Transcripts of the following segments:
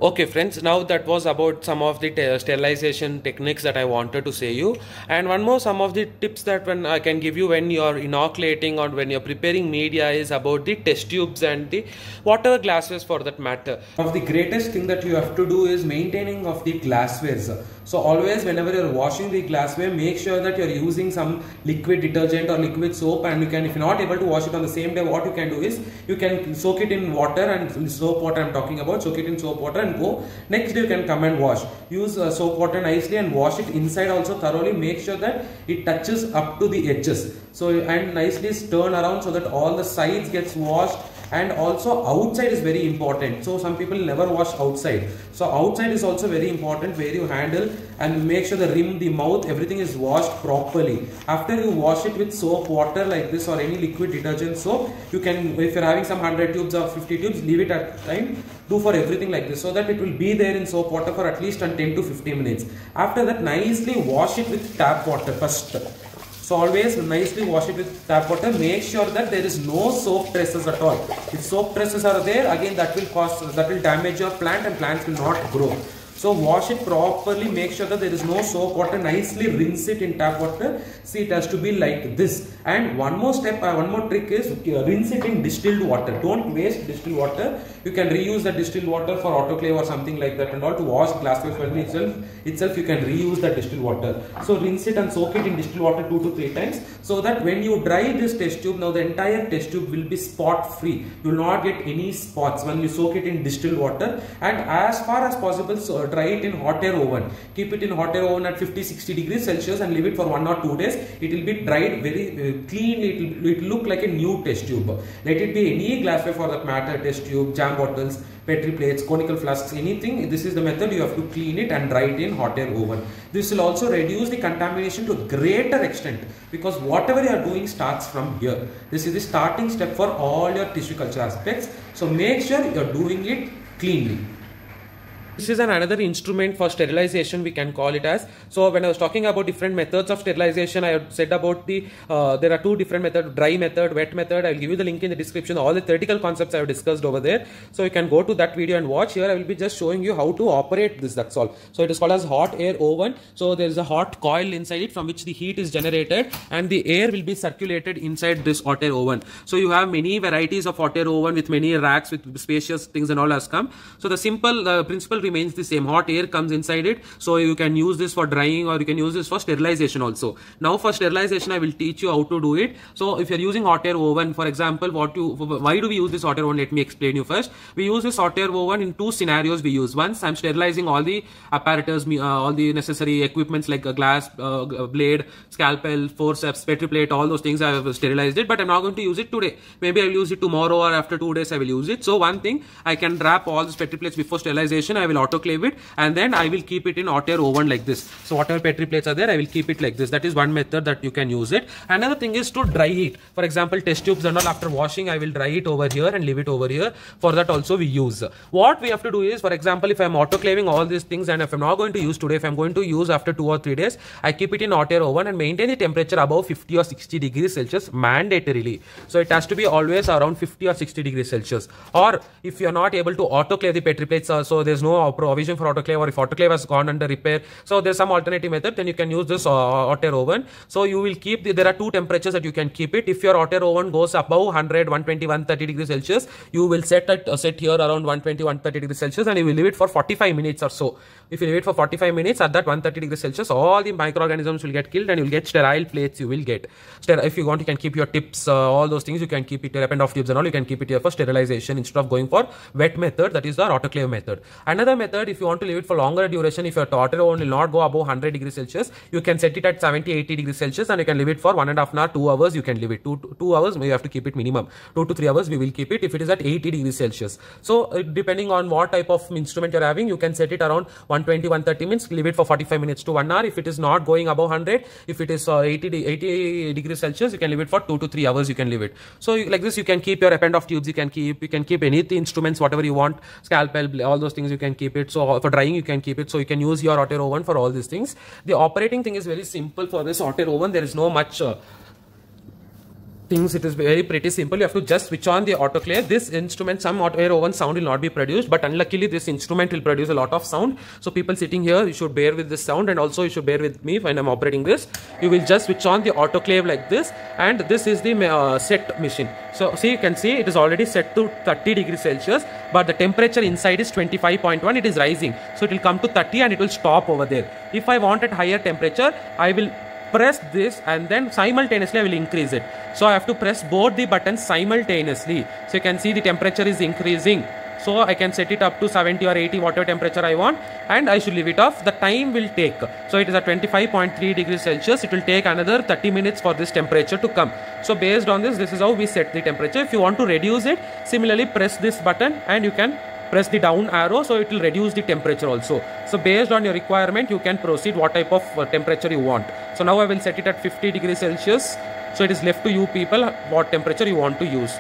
Okay friends, now that was about some of the sterilization techniques that I wanted to say you, and one more some of the tips that when I can give you when you're inoculating or when you're preparing media is about the test tubes and the water glasswares for that matter. One of the greatest thing that you have to do is maintaining of the glasswares. So always whenever you're washing the glassware, make sure that you're using some liquid detergent or liquid soap, and you can, if you're not able to wash it on the same day, what you can do is you can soak it in water, and soap water I'm talking about, soak it in soap water and go. Next day you can come and wash. Use soap water nicely and wash it inside also thoroughly. Make sure that it touches up to the edges. So and nicely turn around so that all the sides gets washed. And also outside is very important. So some people never wash outside. So outside is also very important, where you handle and make sure the rim, the mouth, everything is washed properly. After you wash it with soap water like this or any liquid detergent soap, you can, if you're having some 100 tubes or 50 tubes, leave it at time. Do for everything like this so that it will be there in soap water for at least 10 to 15 minutes. After that, nicely wash it with tap water first. So always nicely wash it with tap water. Make sure that there is no soap traces at all. If soap traces are there, again that will damage your plant and plants will not grow. So wash it properly, make sure that there is no soap water, nicely rinse it in tap water. See, it has to be like this. And one more step, one more trick is rinse it in distilled water. Don't waste distilled water. You can reuse the distilled water for autoclave or something like that and all to wash glassware itself you can reuse the distilled water. So rinse it and soak it in distilled water 2 to 3 times so that when you dry this test tube, now the entire test tube will be spot free. You will not get any spots when you soak it in distilled water. And as far as possible, so dry it in hot air oven. Keep it in hot air oven at 50-60 degrees Celsius and leave it for 1 or 2 days. It will be dried very cleanly. It will look like a new test tube. Let it be any glassware for that matter, test tube, jam bottles, petri plates, conical flasks, anything. This is the method. You have to clean it and dry it in hot air oven. This will also reduce the contamination to a greater extent because whatever you are doing starts from here. This is the starting step for all your tissue culture aspects. So make sure you are doing it cleanly. This is another instrument for sterilization, we can call it as. So when I was talking about different methods of sterilization, I said about the there are 2 different methods, dry method, wet method. I will give you the link in the description, all the theoretical concepts I have discussed over there. So you can go to that video and watch. Here I will be just showing you how to operate this, that's all. So it is called as hot air oven. So there is a hot coil inside it from which the heat is generated and the air will be circulated inside this hot air oven. So you have many varieties of hot air oven with many racks with spacious things and all has come. So the principle remains the same. Hot air comes inside it, so you can use this for drying or you can use this for sterilization also. Now for sterilization I will teach you how to do it. So if you're using hot air oven, for example, why do we use this hot air oven? Let me explain you first. We use this hot air oven in 2 scenarios. We use, once I'm sterilizing all the apparatus, all the necessary equipments like a glass blade, scalpel, forceps, petri plate, all those things I have sterilized it, but I'm not going to use it today. Maybe I will use it tomorrow or after 2 days I will use it. So one thing, I can wrap all these petri plates before sterilization. I will autoclave it and then I will keep it in hot air oven like this. So whatever petri plates are there, I will keep it like this. That is one method that you can use it. Another thing is to dry it. For example, test tubes and all, after washing I will dry it over here and leave it over here. For that also we use. What we have to do is, for example, if I am autoclaving all these things and if I'm not going to use today, if I'm going to use after 2 or 3 days, I keep it in hot air oven and maintain the temperature above 50 or 60 degrees Celsius mandatorily. So it has to be always around 50 or 60 degrees Celsius. Or if you are not able to autoclave the petri plates, so there's no provision for autoclave, or if autoclave has gone under repair, so there's some alternative method, then you can use this hot air oven. So you will keep there are 2 temperatures that you can keep it. If your hot air oven goes above 100, 120, 130 degrees Celsius, you will set here around 120, 130 degrees Celsius and you will leave it for 45 minutes or so. If you leave it for 45 minutes at that 130 degrees Celsius, all the microorganisms will get killed and you will get sterile plates. You will get if you want, you can keep your tips, all those things you can keep it, your append off tubes and all, you can keep it here for sterilization instead of going for wet method, that is the autoclave method. Another method, if you want to leave it for longer duration, if your hot air oven will not go above 100 degrees Celsius, you can set it at 70, 80 degrees Celsius and you can leave it for 1.5 hours, 2 hours. You can leave it 2 hours. You have to keep it minimum 2 to 3 hours. We will keep it if it is at 80 degrees Celsius. So depending on what type of instrument you're having, you can set it around 120, 130 minutes. Leave it for 45 minutes to 1 hour. If it is not going above 100, if it is 80 degrees Celsius, you can leave it for 2 to 3 hours. You can leave it. So like this, you can keep your append off tubes. You can keep any instruments, whatever you want, scalpel, all those things you can keep it. So for drying you can keep it. So you can use your hot air oven for all these things. The operating thing is very simple for this hot air oven. There is no much things, it is very pretty simple. You have to just switch on the autoclave. This instrument, some hot air oven sound will not be produced, but unluckily this instrument will produce a lot of sound. So people sitting here, you should bear with this sound, and also you should bear with me when I'm operating this. You will just switch on the autoclave like this, and this is the set machine. So see, you can see it is already set to 30 degrees Celsius, but the temperature inside is 25.1. It is rising, so it will come to 30 and it will stop over there. If I want at higher temperature, I will press this and then simultaneously I will increase it. So I have to press both the buttons simultaneously. So you can see the temperature is increasing. So I can set it up to 70 or 80, whatever temperature I want, and I should leave it off. The time will take. So it is at 25.3 degrees Celsius. It will take another 30 minutes for this temperature to come. So based on this is how we set the temperature. If you want to reduce it, similarly press this button and you can press the down arrow, so it will reduce the temperature also. So based on your requirement, you can proceed what type of temperature you want. So now I will set it at 50 degrees Celsius. So it is left to you people what temperature you want to use.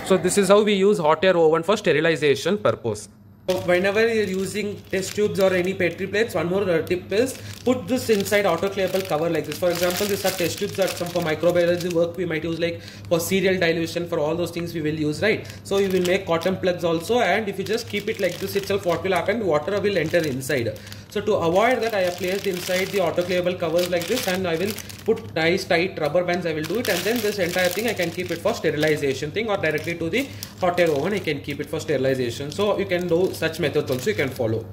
So this is how we use hot air oven for sterilization purpose. So whenever you're using test tubes or any petri plates, one more tip is put this inside autoclavable cover like this. For example, these are test tubes that some for microbiology work we might use, like for cereal dilution, for all those things we will use, right? So you will make cotton plugs also, and if you just keep it like this itself, what will happen? Water will enter inside. So to avoid that, I have placed inside the autoclavable covers like this, and I will put nice tight rubber bands. I will do it, and then this entire thing I can keep it for sterilization thing, or directly to the hot air oven I can keep it for sterilization. So you can do such methods also you can follow.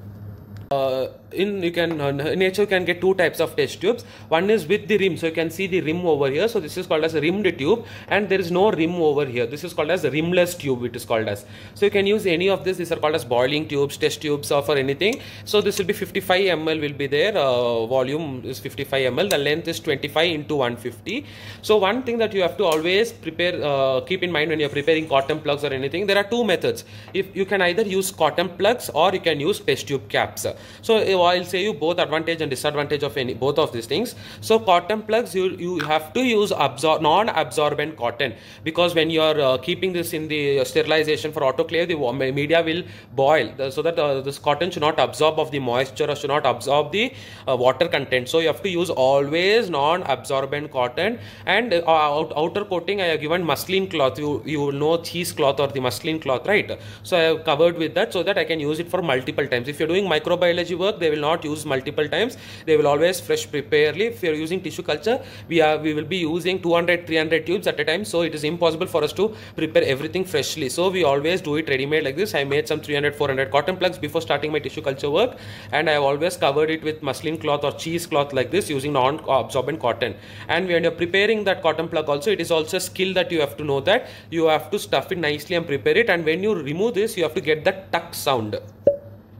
In nature you can get two types of test tubes. One is with the rim, so you can see the rim over here. So this is called as a rimmed tube, and there is no rim over here. This is called as a rimless tube, it is called as. So you can use any of this. These are called as boiling tubes, test tubes, or for anything. So this will be 55 ml will be there. Volume is 55 ml. The length is 25 into 150. So one thing that you have to always prepare, keep in mind when you are preparing cotton plugs or anything, there are two methods. If you can either use cotton plugs or you can use test tube caps. So I'll say you both advantage and disadvantage of both of these things. So cotton plugs, you have to use non-absorbent cotton, because when you are keeping this in the sterilization for autoclave, the media will boil, so that this cotton should not absorb of the moisture or should not absorb the water content. So you have to use always non-absorbent cotton, and outer coating I have given muslin cloth. You will know cheesecloth or the muslin cloth, right? So I have covered with that so that I can use it for multiple times. If you're doing microbiology work, they will not use multiple times. They will always fresh preparely. If you're using tissue culture, we will be using 200-300 tubes at a time. So it is impossible for us to prepare everything freshly. So we always do it ready-made like this. I made some 300-400 cotton plugs before starting my tissue culture work, and I have always covered it with muslin cloth or cheesecloth like this using non-absorbent cotton. And when you're preparing that cotton plug also, it is also a skill that you have to know, that you have to stuff it nicely and prepare it. And when you remove this, you have to get that tuck sound.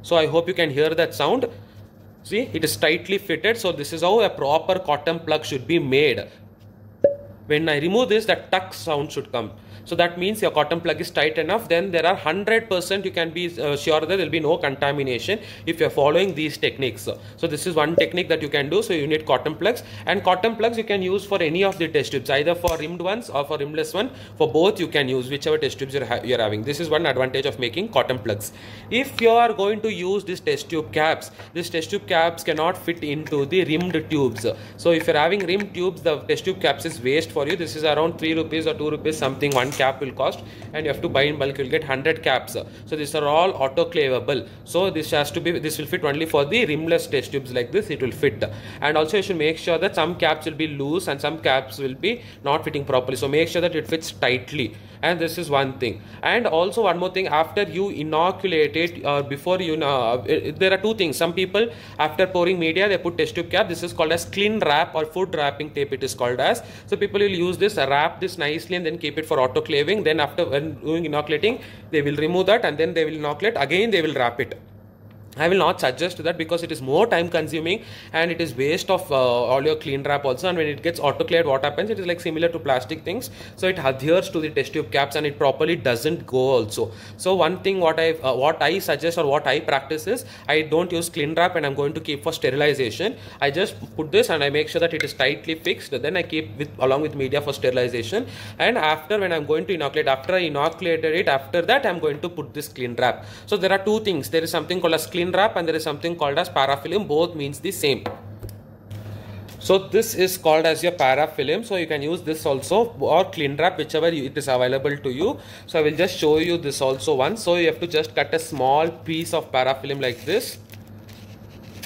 So I hope you can hear that sound. See, it is tightly fitted. So this is how a proper cotton plug should be made. When I remove this, that tuck sound should come. So that means your cotton plug is tight enough. Then there are 100% you can be sure that there will be no contamination if you are following these techniques. So this is one technique that you can do. So you need cotton plugs, and cotton plugs you can use for any of the test tubes, either for rimmed ones or for rimless one. For both you can use whichever test tubes you're having. This is one advantage of making cotton plugs. If you are going to use these test tube caps, these test tube caps cannot fit into the rimmed tubes. So if you're having rimmed tubes, the test tube caps is waste for you. This is around 3 rupees or 2 rupees something one cap will cost, and you have to buy in bulk. You'll get 100 caps. So these are all autoclavable. So this will fit only for the rimless test tubes like this. It will fit. And also you should make sure that some caps will be loose and some caps will be not fitting properly. So make sure that it fits tightly. And this is one thing. And also one more thing, after you inoculate it or before you there are two things. Some people after pouring media, they put test tube cap. This is called as cling wrap or food wrapping tape, it is called as. So people will use this, wrap this nicely and then keep it for autoclaving. Then after when doing inoculating, they will remove that and then they will inoculate. Again they will wrap it. I will not suggest that because it is more time consuming and it is waste of all your clean wrap also. And when it gets autoclaved, what happens? It is like similar to plastic things. So it adheres to the test tube caps and it properly doesn't go also. So one thing what I suggest or what I practice is I don't use clean wrap and I'm going to keep for sterilization. I just put this and I make sure that it is tightly fixed. Then I keep along with media for sterilization. And after when I'm going to inoculate, after I inoculated it, after that I'm going to put this clean wrap. So there are two things. There is something called as clean wrap and there is something called as parafilm. Both means the same. So this is called as your parafilm. So you can use this also, or clean wrap, whichever it is available to you. So I will just show you this also once. So you have to just cut a small piece of parafilm like this.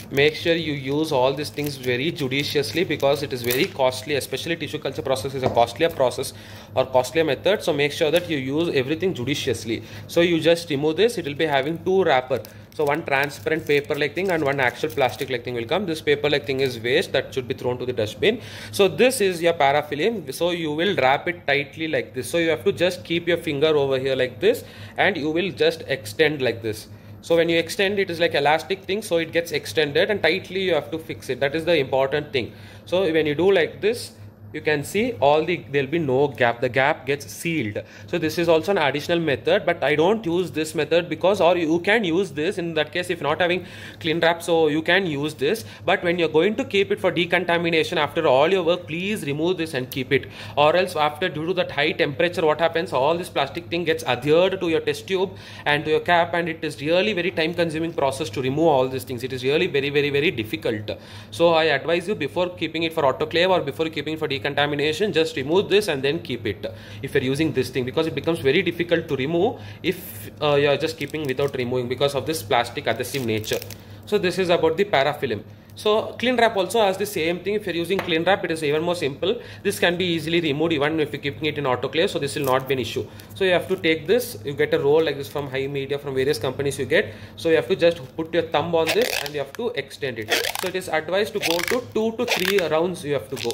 Make sure you use all these things very judiciously, because it is very costly, especially tissue culture process is a costlier process or costlier method. So make sure that you use everything judiciously. So you just remove this. It will be having two wrapper. So one transparent paper like thing and one actual plastic like thing will come. This paper like thing is waste, that should be thrown to the dustbin. So this is your parafilm. So you will wrap it tightly like this. So you have to just keep your finger over here like this, and you will just extend like this. So when you extend, it is like elastic thing, so it gets extended, and tightly you have to fix it. That is the important thing. So when you do like this, you can see there'll be no gap. The gap gets sealed. So this is also an additional method, but I don't use this method because, or you can use this in that case if you're not having clean wrap, so you can use this. But when you're going to keep it for decontamination after all your work, please remove this and keep it, or else after, due to that high temperature, what happens, all this plastic thing gets adhered to your test tube and to your cap, and it is really very time consuming process to remove all these things. It is really very difficult. So I advise you, before keeping it for autoclave or before keeping it for decontamination, just remove this and then keep it if you're using this thing, because it becomes very difficult to remove if you're just keeping without removing, because of this plastic adhesive nature. So this is about the parafilm. So clean wrap also has the same thing. If you're using clean wrap, it is even more simple. This can be easily removed even if you're keeping it in autoclave, so this will not be an issue. So you have to take this, you get a roll like this from High Media, from various companies you get. So you have to just put your thumb on this and you have to extend it. So it is advised to go to 2 to 3 rounds you have to go.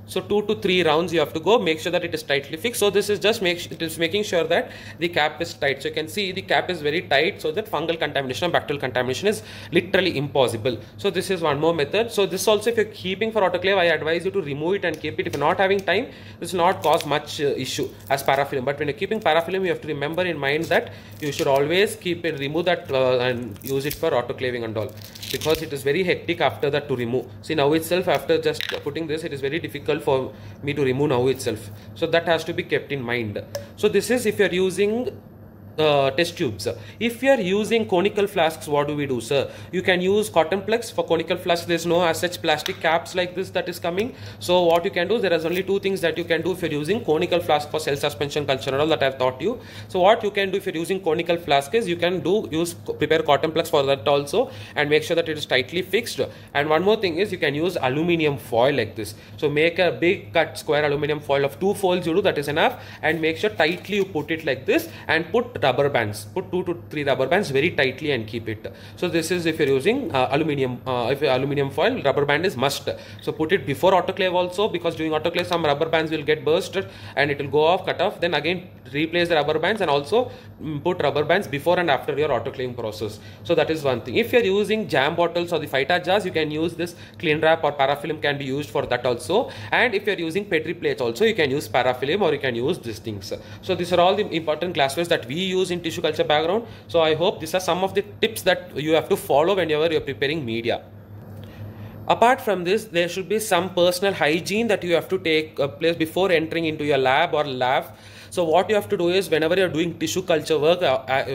So 2 to 3 rounds you have to go. Make sure that it is tightly fixed. So this is just making sure that the cap is tight. So you can see the cap is very tight, so that fungal contamination and bacterial contamination is literally impossible. So this is one more method. So this also, if you're keeping for autoclave, I advise you to remove it and keep it. If you're not having time, this will not cause much issue as parafilm. But when you're keeping parafilm, you have to remember in mind that you should always keep it, remove that and use it for autoclaving and all, because it is very hectic after that to remove. See, now itself, after just putting this, it is very difficult for me to remove now itself. So that has to be kept in mind. So this is if you are using test tubes. If you are using conical flasks, what do we do, sir? You can use cotton plugs. For conical flasks, there is no as such plastic caps like this that is coming. So what you can do, there is only two things that you can do if you're using conical flask for cell suspension culture and all that I've taught you. So what you can do if you're using conical flask is you can prepare cotton plugs for that also, and make sure that it is tightly fixed. And one more thing is you can use aluminium foil like this. So make a big cut square aluminium foil of 2 folds, you do, that is enough, and make sure tightly you put it like this, and put rubber bands, put 2 to 3 rubber bands very tightly and keep it. So this is if you're using aluminium foil, rubber band is must. So put it before autoclave also, because during autoclave some rubber bands will get burst and it will go off, cut off, then again replace the rubber bands, and also put rubber bands before and after your autoclaving process. So that is one thing. If you're using jam bottles or the Vita jars, you can use this clean wrap, or parafilm can be used for that also. And if you're using Petri plates also, you can use parafilm, or you can use these things. So these are all the important glasswares that we use in tissue culture background. So I hope these are some of the tips that you have to follow whenever you're preparing media. Apart from this, there should be some personal hygiene that you have to take place before entering into your lab or lab. So what you have to do is, whenever you're doing tissue culture work,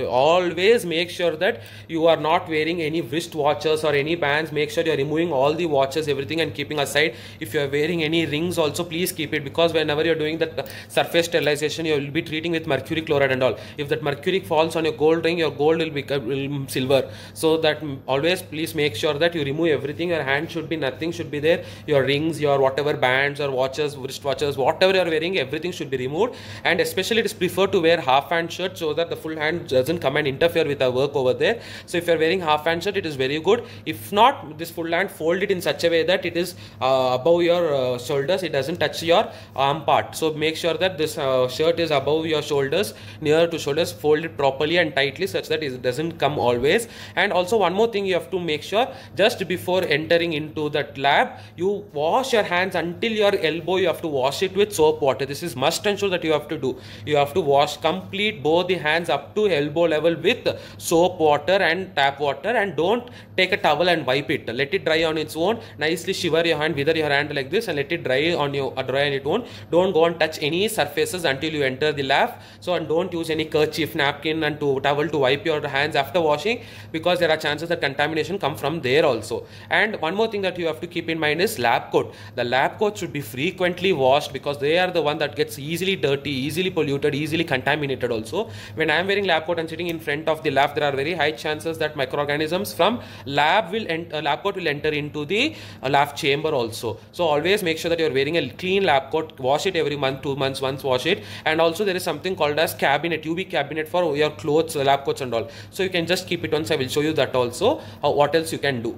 always make sure that you are not wearing any wrist watches or any bands. Make sure you're removing all the watches, everything, and keeping aside. If you're wearing any rings also, please keep it, because whenever you're doing that surface sterilization, you will be treating with mercury chloride and all. If that mercury falls on your gold ring, your gold will become silver. So that always please make sure that you remove everything. Your hand should be, nothing should be there. Your rings, your whatever bands or watches, wrist watches, whatever you're wearing, everything should be removed. And especially it is preferred to wear half hand shirt, so that the full hand doesn't come and interfere with our work over there. So if you're wearing half hand shirt, it is very good. If not, this full hand, fold it in such a way that it is above your shoulders, it doesn't touch your arm part. So make sure that this shirt is above your shoulders, near to shoulders. Fold it properly and tightly such that it doesn't come always. And also one more thing you have to make sure, just before entering into that lab, you wash your hands until your elbow. You have to wash it with soap water. This is must and sure that you have to do. do. You have to wash complete both the hands up to elbow level with soap water and tap water, and don't take a towel and wipe it. Let it dry on its own. Nicely shiver your hand, wither your hand like this, and let it dry on its own. Don't go and touch any surfaces until you enter the lab. So, and don't use any kerchief, napkin and towel to wipe your hands after washing, because there are chances that contamination come from there also. And one more thing that you have to keep in mind is lab coat. The lab coat should be frequently washed, because they are the one that gets easily dirty, easily polluted, easily contaminated also. When I am wearing lab coat and sitting in front of the lab, there are very high chances that microorganisms from lab coat will enter into the lab chamber also. So always make sure that you are wearing a clean lab coat. Wash it every month, 2 months once, wash it. And also there is something called as cabinet, UV cabinet for your clothes, lab coats and all. So you can just keep it once. I will show you that also, what else you can do.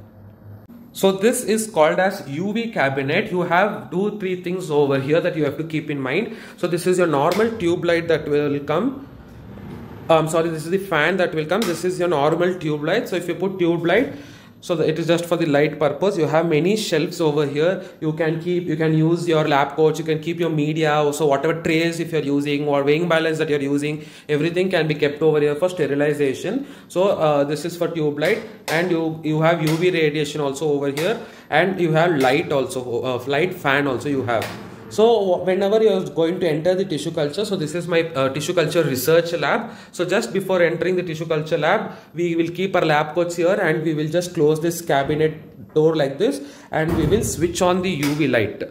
So this is called as UV cabinet. You have 2-3 things over here that you have to keep in mind. So this is your normal tube light that will come. This is the fan that will come. This is your normal tube light. So if you put tube light, so it is just for the light purpose. You have many shelves over here. You can use your lab coats, you can keep your media, also whatever trays if you're using, or weighing balance that you're using, everything can be kept over here for sterilization. So this is for tube light, and you have UV radiation also over here, and you have light also, light fan also you have. So whenever you are going to enter the tissue culture, so this is my tissue culture research lab. So just before entering the tissue culture lab, we will keep our lab coats here, and we will just close this cabinet door like this, and we will switch on the UV light.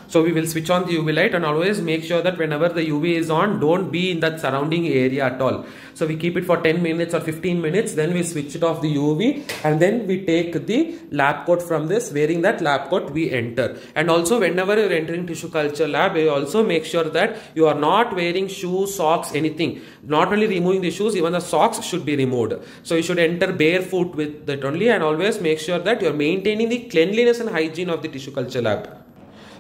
So we will switch on the UV light, and always make sure that whenever the UV is on, don't be in that surrounding area at all. So we keep it for 10 minutes or 15 minutes, then we switch it off the UV, and then we take the lab coat from this. Wearing that lab coat, we enter. And also whenever you are entering tissue culture lab, you also make sure that you are not wearing shoes, socks, anything. Not only removing the shoes, even the socks should be removed. So you should enter barefoot with that only, and always make sure that you are maintaining the cleanliness and hygiene of the tissue culture lab.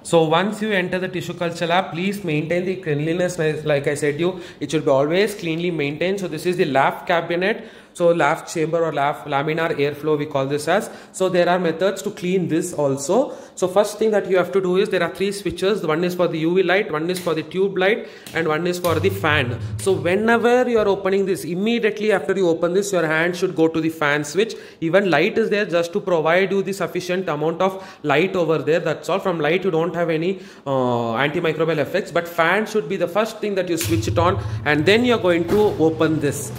So once you enter the tissue culture lab, please maintain the cleanliness. Like I said it should be always cleanly maintained. So this is the lab cabinet. So lab chamber or laminar airflow we call this as. So there are methods to clean this also. So first thing that you have to do is, there are 3 switches. One is for the UV light, one is for the tube light, and one is for the fan. So whenever you are opening this, immediately after you open this, your hand should go to the fan switch. Even light is there just to provide you the sufficient amount of light over there. That's all. From light you don't have any antimicrobial effects, but fan should be the first thing that you switch it on, and then you are going to open this.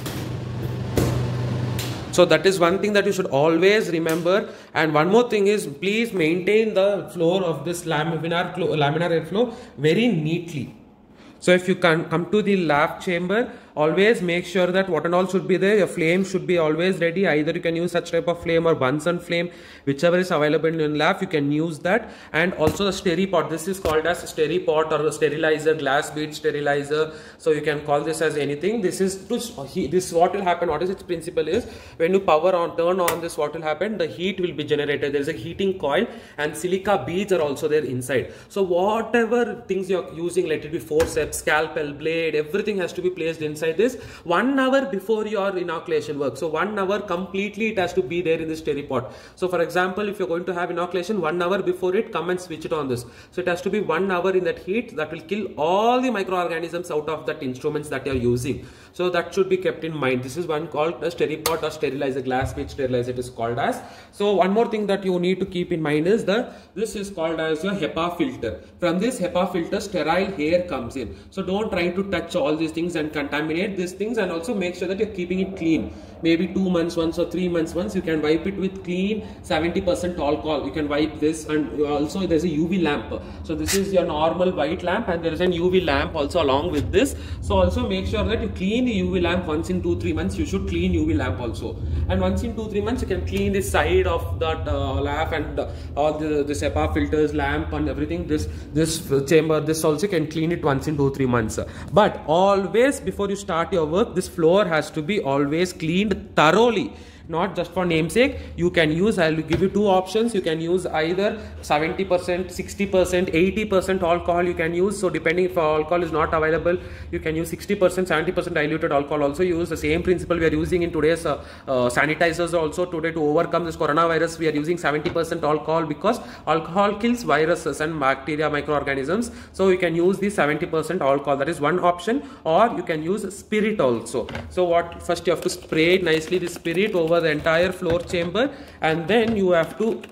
So that is one thing that you should always remember. And one more thing is, please maintain the floor of this laminar airflow very neatly. So if you can come to the lab chamber, always make sure that what and all should be there. Your flame should be always ready. Either you can use such type of flame or Bunsen flame, whichever is available in lab, you can use that. And also the Steripot. This is called as Steripot or sterilizer, glass bead sterilizer. So you can call this as anything. This is what will happen. What is its principle is, when you turn on this, what will happen? The heat will be generated. There is a heating coil, and silica beads are also there inside. So whatever things you are using, let it be forceps, scalpel, blade, everything has to be placed inside this 1 hour before your inoculation work. So 1 hour completely it has to be there in this Steripot. So for example, if you're going to have inoculation, 1 hour before it, come and switch it on this. So it has to be 1 hour in that heat. That will kill all the microorganisms out of that instruments that you're using. So that should be kept in mind. This is one called a Steripot or sterilizer, glass bead sterilizer it is called as. So one more thing that you need to keep in mind is that this is called as your HEPA filter. From this HEPA filter, sterile air comes in. So don't try to touch all these things and contaminate these things, and also make sure that you're keeping it clean. Maybe 2 months once or 3 months once. You can wipe it with clean 70% alcohol. You can wipe this, and also there's a UV lamp. So this is your normal white lamp, and there is an UV lamp also along with this. So also make sure that you clean the UV lamp once in 2-3 months. You should clean UV lamp also, and once in 2-3 months you can clean the side of that lamp and all the HEPA filters, lamp and everything. This chamber, this also can clean it once in 2-3 months. But always before you start your work, this floor has to be always cleaned thoroughly. not just for namesake. You can use, I'll give you two options. You can use either 70%, 60%, 80% alcohol you can use. So depending if alcohol is not available, you can use 60%, 70% diluted alcohol. Also use the same principle we are using in today's sanitizers also. Today, to overcome this coronavirus, we are using 70% alcohol, because alcohol kills viruses and bacteria, microorganisms. So you can use the 70% alcohol. That is one option. Or you can use spirit also. So what, first you have to spray nicely the spirit over the entire floor chamber, and then you have to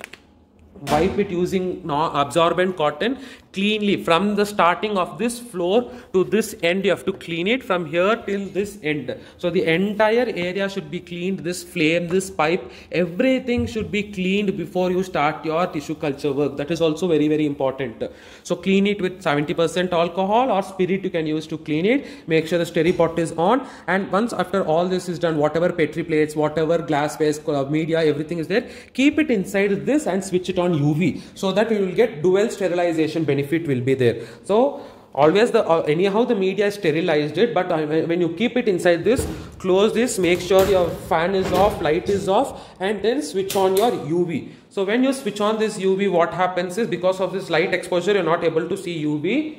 wipe it using absorbent cotton cleanly from the starting of this floor to this end. You have to clean it from here till this end. So the entire area should be cleaned. This flame, this pipe, everything should be cleaned before you start your tissue culture work. That is also very, very important. So clean it with 70% alcohol or spirit you can use to clean it. Make sure the stirring pot is on, and once after all this is done, whatever petri plates, whatever glassware, media, everything is there, keep it inside this and switch it on UV, so that you will get dual sterilization benefit will be there. So always anyhow the media is sterilized it, but when you keep it inside this, close this, make sure your fan is off, light is off, and then switch on your UV. So when you switch on this UV, what happens is, because of this light exposure, you're not able to see UV.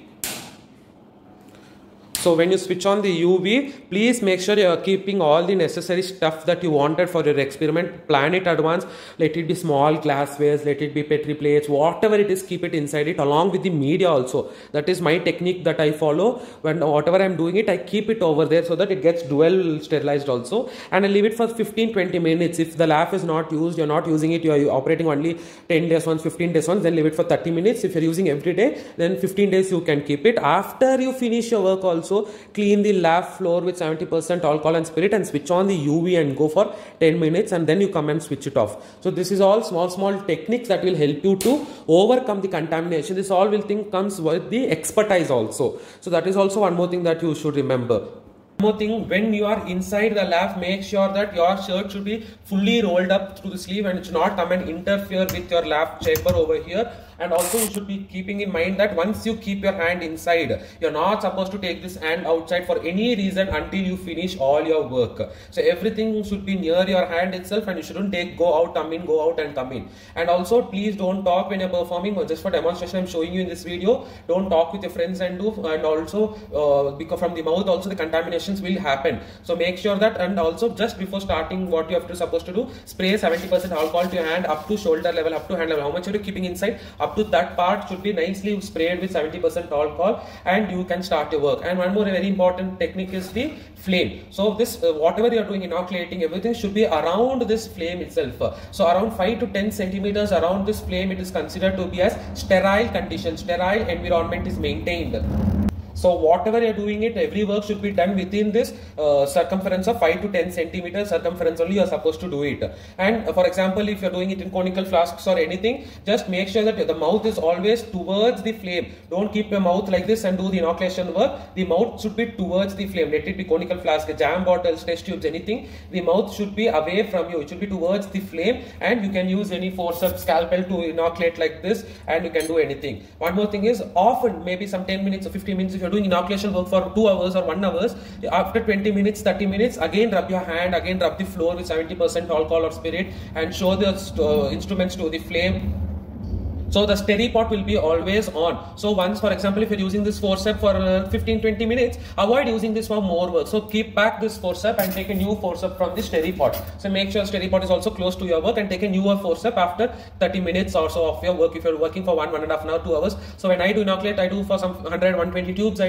So when you switch on the UV, please make sure you are keeping all the necessary stuff that you wanted for your experiment. Plan it advance. Let it be small glasswares, let it be petri plates, whatever it is, keep it inside it, along with the media also. That is my technique that I follow. When whatever I am doing it, I keep it over there so that it gets dual sterilized also. And I leave it for 15-20 minutes. If the LAF is not used, you're not using it, you're operating only 10 days once, 15 days once, then leave it for 30 minutes. If you're using every day, then 15 days you can keep it. After you finish your work also, clean the lab floor with 70% alcohol and spirit, and switch on the UV and go for 10 minutes, and then you come and switch it off. So this is all small techniques that will help you to overcome the contamination. This all will think comes with the expertise also. So that is also one more thing that you should remember. One more thing, when you are inside the lab, make sure that your shirt should be fully rolled up through the sleeve, and it should not come and interfere with your lab chamber over here. And also you should be keeping in mind that once you keep your hand inside, you're not supposed to take this hand outside for any reason until you finish all your work. So everything should be near your hand itself, and you shouldn't go out, come in, go out and come in. And also please don't talk when you're performing. Just for demonstration, I'm showing you in this video. Don't talk with your friends and also because from the mouth also the contaminations will happen. So make sure that, and also just before starting, what you have to supposed to do, spray 70% alcohol to your hand up to shoulder level, up to hand level. How much are you keeping inside? Up to that part should be nicely sprayed with 70% alcohol, and you can start your work. And one more very important technique is the flame. So this whatever you are doing, inoculating, everything should be around this flame itself. So around 5 to 10 centimeters around this flame, it is considered to be as sterile condition. Sterile environment is maintained. So whatever you are doing it, every work should be done within this circumference of 5 to 10 centimeters circumference only you are supposed to do it. And for example, if you are doing it in conical flasks or anything, just make sure that the mouth is always towards the flame. Don't keep your mouth like this and do the inoculation work. The mouth should be towards the flame. Let it be conical flask, jam bottles, test tubes, anything. The mouth should be away from you. It should be towards the flame, and you can use any forceps, scalpel to inoculate like this, and you can do anything. One more thing is, often maybe some 10 minutes or 15 minutes, if you're doing inoculation work for 2 hours or 1 hour, after 20 minutes, 30 minutes, again rub your hand, again rub the floor with 70% alcohol or spirit, and show the instruments to the flame. So the stirring pot will be always on. So once, for example, if you're using this forceps for 15-20 minutes, avoid using this for more work. So keep back this forceps and take a new forceps from the stirring pot. So make sure stirring pot is also close to your work, and take a newer forceps after 30 minutes or so of your work. If you're working for 1.5 hours, 2 hours. So when I do inoculate, I do for some 100, 120 tubes.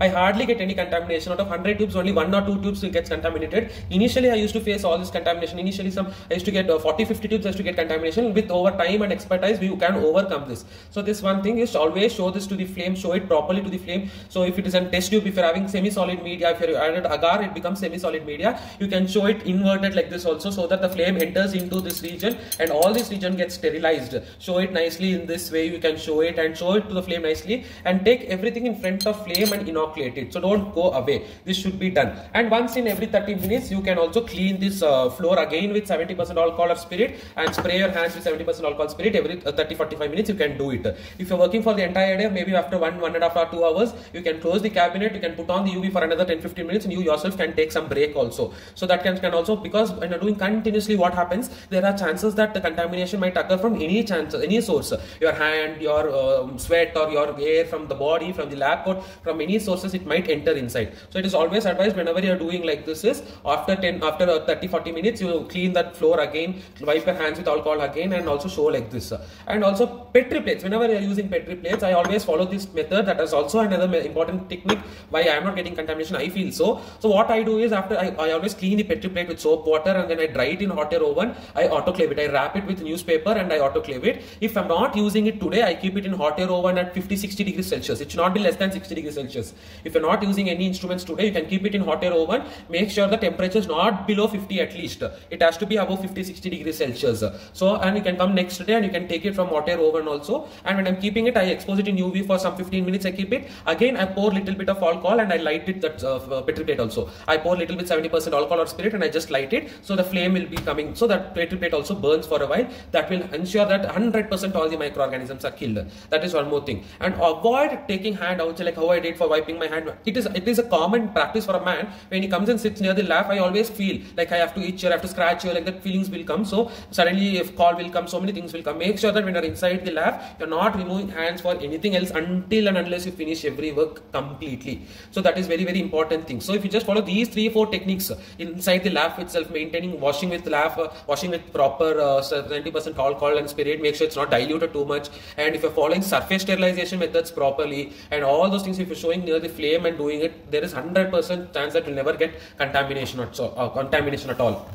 I hardly get any contamination. Out of 100 tubes, only 1 or 2 tubes will get contaminated. Initially, I used to face all this contamination. Initially, I used to get 40, 50 tubes. I used to get contamination. With over time and expertise, we can overcome this. So this one thing is, always show this to the flame, show it properly to the flame. So if it is a test tube, if you're having semi-solid media, if you added agar, it becomes semi-solid media. You can show it inverted like this also, so that the flame enters into this region and all this region gets sterilized. Show it nicely in this way. You can show it and show it to the flame nicely, and take everything in front of flame and inoculate it. So don't go away. This should be done. And once in every 30 minutes, you can also clean this floor again with 70% alcohol or spirit, and spray your hands with 70% alcohol spirit every 30-45 minutes. minutes, you can do it. If you're working for the entire day, maybe after 1.5 or 2 hours, you can close the cabinet, you can put on the UV for another 10-15 minutes, and you yourself can take some break also. So that can also, because when you're doing continuously, what happens, there are chances that the contamination might occur from any source, your hand, your sweat, or your air from the body, from the lab coat, from any sources it might enter inside. So it is always advised whenever you're doing like this is after 30-40 minutes, you clean that floor again, wipe your hands with alcohol again, and also show like this. And also Petri plates, whenever you're using Petri plates, I always follow this method. That is also another important technique why I am not getting contamination, I feel so what I do is, after I always clean the Petri plate with soap water, and then I dry it in hot air oven. I autoclave it, I wrap it with newspaper, and I autoclave it. If I'm not using it today, I keep it in hot air oven at 50-60 degrees Celsius. It should not be less than 60 degrees Celsius. If you're not using any instruments today, you can keep it in hot air oven. Make sure the temperature is not below 50 at least. It has to be above 50-60 degrees Celsius. So, and you can come next day and you can take it from hot air oven also. And when I'm keeping it, I expose it in UV for some 15 minutes. I keep it. Again, I pour little bit of alcohol and I light it, that Petri plate also. I pour little bit 70% alcohol or spirit and I just light it. So the flame will be coming. So that Petri plate also burns for a while. That will ensure that 100% all the microorganisms are killed. That is one more thing. And avoid taking hand out, like how I did for wiping my hand. It is a common practice for a man. When he comes and sits near the lab, I always feel like I have to itch or I have to scratch or like that feelings will come. So suddenly if call will come, so many things will come. Make sure that when you're inside the lab, you're not removing hands for anything else until and unless you finish every work completely. So that is very, very important thing. So if you just follow these 3-4 techniques inside the lab itself, maintaining washing with proper 70% alcohol and spirit, make sure it's not diluted too much. And if you're following surface sterilization methods properly and all those things, if you're showing near the flame and doing it, there is 100% chance that you'll never get contamination at all.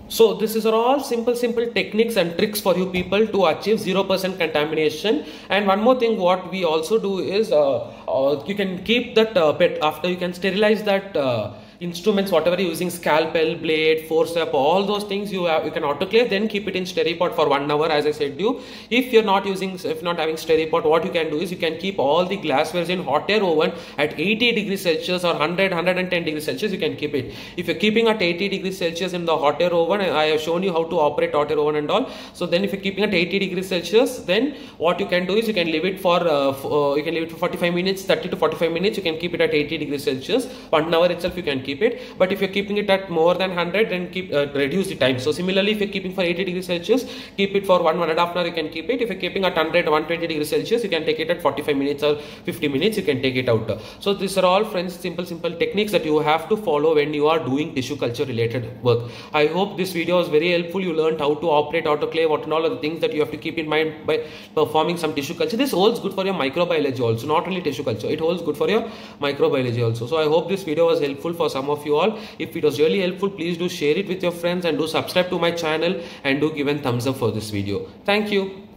So this is all simple techniques and tricks for you people to achieve 0% contamination. And one more thing, what we also do is you can keep that pet after you can sterilize that instruments, whatever you're using, scalpel, blade, forceps, all those things you can autoclave, then keep it in Steripod for 1 hour, as I said to you. If not having Steripod, what you can do is you can keep all the glasswares in hot air oven at 80 degrees Celsius or 110 degrees Celsius. You can keep it. If you're keeping at 80 degrees Celsius in the hot air oven, I have shown you how to operate hot air oven and all. So then if you're keeping at 80 degrees Celsius, then what you can do is you can leave it for 45 minutes, 30 to 45 minutes. You can keep it at 80 degrees Celsius. 1 hour itself you can keep it. But if you're keeping it at more than 100, then reduce the time. So similarly, if you're keeping for 80 degrees Celsius, keep it for 1.5 hour, you can keep it. If you're keeping at 120 degrees Celsius, you can take it at 45 minutes or 50 minutes, you can take it out. So these are all, friends, simple techniques that you have to follow when you are doing tissue culture related work. I hope this video was very helpful. You learned how to operate autoclave, what and all of the things that you have to keep in mind by performing some tissue culture. This holds good for your microbiology also, not only tissue culture. It holds good for your microbiology also. So I hope this video was helpful for some of you all. If it was really helpful, please do share it with your friends and do subscribe to my channel and do give a thumbs up for this video. Thank you.